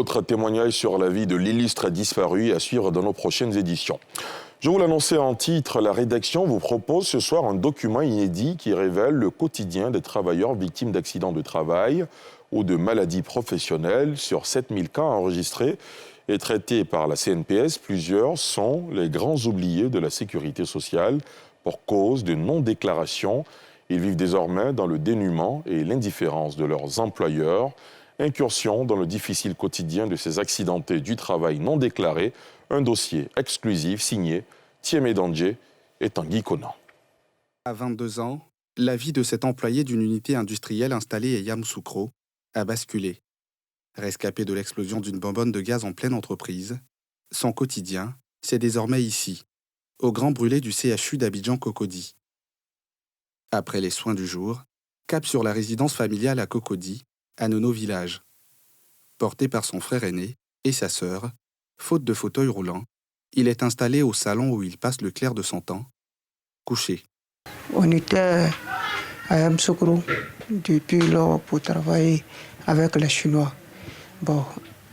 D'autres témoignages sur la vie de l'illustre disparu à suivre dans nos prochaines éditions. Je vous l'annonçais en titre, la rédaction vous propose ce soir un document inédit qui révèle le quotidien des travailleurs victimes d'accidents de travail ou de maladies professionnelles. Sur 7000 cas enregistrés et traités par la CNPS, plusieurs sont les grands oubliés de la sécurité sociale pour cause de non-déclaration. Ils vivent désormais dans le dénuement et l'indifférence de leurs employeurs. Incursion dans le difficile quotidien de ces accidentés du travail non déclarés. Un dossier exclusif signé Thiemé Dandje et Tanguy Conan. À 22 ans, la vie de cet employé d'une unité industrielle installée à Yamoussoukro a basculé. Rescapé de l'explosion d'une bonbonne de gaz en pleine entreprise, son quotidien, c'est désormais ici, au grand brûlé du CHU d'Abidjan-Cocody. Après les soins du jour, cap sur la résidence familiale à Cocody, à Nono Village. Porté par son frère aîné et sa sœur, faute de fauteuil roulant, il est installé au salon où il passe le clair de son temps, couché. On était à Yamoussoukro depuis lors pour travailler avec les Chinois. Bon,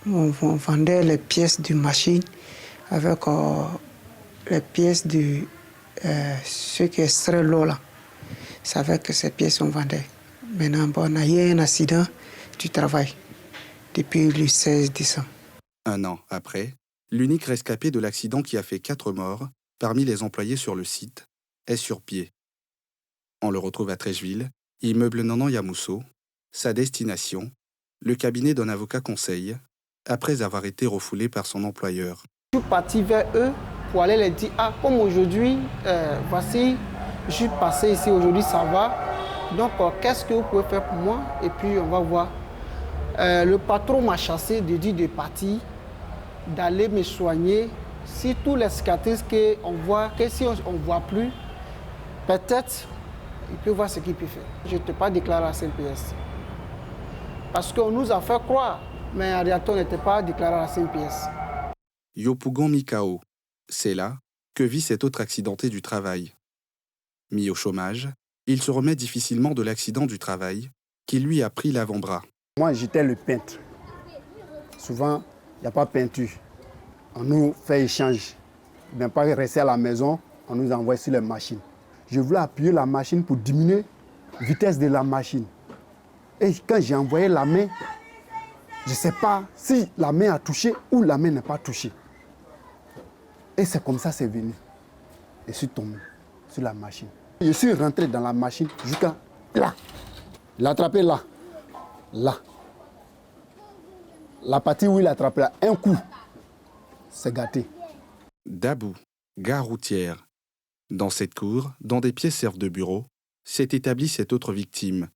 on vendait les pièces de machine avec les pièces de ceux qui extraient l'eau là. C'est avec ces pièces qu'on vendait. Maintenant, on a eu un accident du travail depuis le 16 décembre. Un an après, l'unique rescapé de l'accident qui a fait 4 morts parmi les employés sur le site est sur pied. On le retrouve à Trècheville, immeuble Nanan Yamousso. Sa destination, le cabinet d'un avocat conseil, après avoir été refoulé par son employeur. Je suis parti vers eux pour aller leur dire, comme aujourd'hui, voici, je suis passé ici, aujourd'hui ça va. Donc, qu'est-ce que vous pouvez faire pour moi? Et puis, on va voir. Le patron m'a chassé de dire de partir, d'aller me soigner. Si tous les cicatrices qu'on voit, que si on ne voit plus, peut-être, il peut voir ce qu'il peut faire. Je ne t'ai pas déclaré à la CNPS. Parce qu'on nous a fait croire, mais en réalité, on n'était pas déclaré à la CNPS. Yopougon Mikao, c'est là que vit cet autre accidenté du travail. Mis au chômage, il se remet difficilement de l'accident du travail qui lui a pris l'avant-bras. Moi, j'étais le peintre. Souvent, il n'y a pas de peinture. On nous fait échange. Même pas rester à la maison, on nous envoie sur les machines. Je voulais appuyer la machine pour diminuer la vitesse de la machine. Et quand j'ai envoyé la main, je ne sais pas si la main a touché ou la main n'a pas touché. Et c'est comme ça que c'est venu. Je suis tombé sur la machine. Je suis rentré dans la machine jusqu'à là. Il a attrapé là. Là. La partie où il a attrapé là, un coup, c'est gâté. Dabou, gare routière. Dans cette cour, dont des pièces servent de bureau, s'est établie cette autre victime.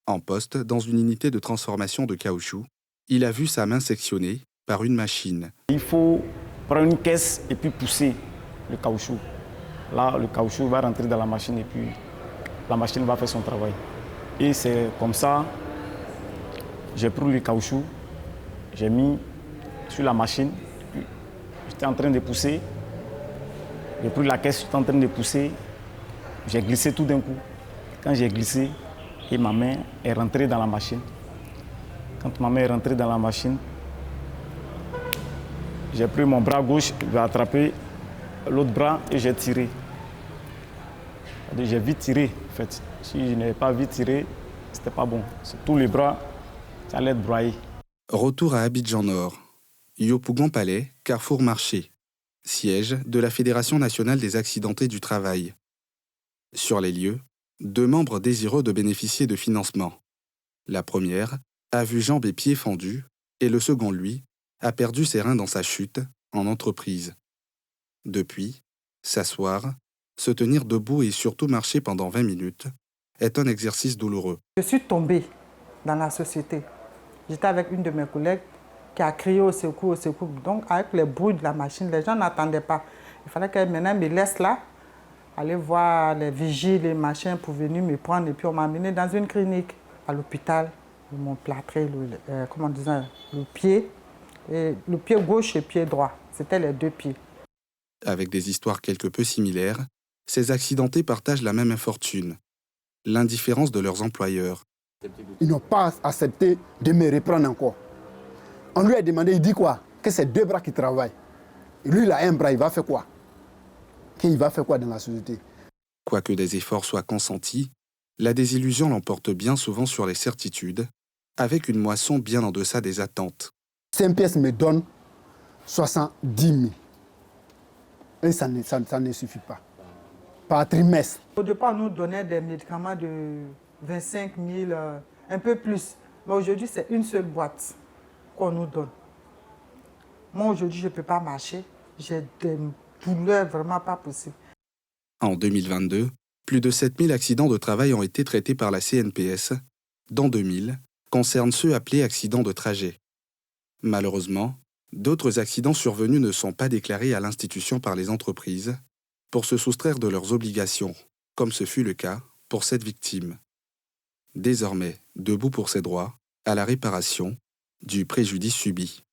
En poste, dans une unité de transformation de caoutchouc, il a vu sa main sectionnée par une machine. Il faut prendre une caisse et puis pousser le caoutchouc. Là, le caoutchouc va rentrer dans la machine et puis la machine va faire son travail. Et c'est comme ça, j'ai pris le caoutchouc, j'ai mis sur la machine, puis j'étais en train de pousser. J'ai pris la caisse, j'étais en train de pousser, j'ai glissé tout d'un coup. Quand j'ai glissé, et ma main est rentrée dans la machine. Quand ma main est rentrée dans la machine, j'ai pris mon bras gauche, j'ai attrapé l'autre bras et j'ai tiré. J'ai vite tiré, en fait. Si je n'avais pas vite tiré, c'était pas bon. Tous les bras, ça allait être broyé. Retour à Abidjan Nord. Yopougon Palais, Carrefour Marché. Siège de la Fédération nationale des accidentés du travail. Sur les lieux, 2 membres désireux de bénéficier de financement. La première a vu jambes et pieds fendus et le second, lui, a perdu ses reins dans sa chute en entreprise. Depuis, s'asseoir, se tenir debout et surtout marcher pendant 20 minutes est un exercice douloureux. Je suis tombée dans la société. J'étais avec une de mes collègues qui a crié au secours, au secours. Donc, avec les bruits de la machine, les gens n'attendaient pas. Il fallait qu'elle maintenant me laisse là, aller voir les vigiles, les machins pour venir me prendre. Et puis, on m'a amené dans une clinique, à l'hôpital. Ils m'ont plâtré le pied, et le pied gauche et le pied droit. C'était les 2 pieds. Avec des histoires quelque peu similaires, ces accidentés partagent la même infortune, l'indifférence de leurs employeurs. Ils n'ont pas accepté de me reprendre encore. On lui a demandé, il dit quoi? Que c'est 2 bras qui travaillent. Et lui, il a 1 bras, il va faire quoi? Il va faire quoi dans la société? Quoique des efforts soient consentis, la désillusion l'emporte bien souvent sur les certitudes, avec une moisson bien en deçà des attentes. 5 pièces me donnent 70 000. Et ça ne suffit pas. Par trimestre. Au départ, on nous donnait des médicaments de 25 000, un peu plus. Mais aujourd'hui, c'est une seule boîte qu'on nous donne. Moi, aujourd'hui, je ne peux pas marcher. J'ai des douleurs vraiment pas possibles. En 2022, plus de 7000 accidents de travail ont été traités par la CNPS, dont 2000 concernent ceux appelés accidents de trajet. Malheureusement, d'autres accidents survenus ne sont pas déclarés à l'institution par les entreprises pour se soustraire de leurs obligations, comme ce fut le cas pour cette victime. Désormais, debout pour ses droits, à la réparation du préjudice subi.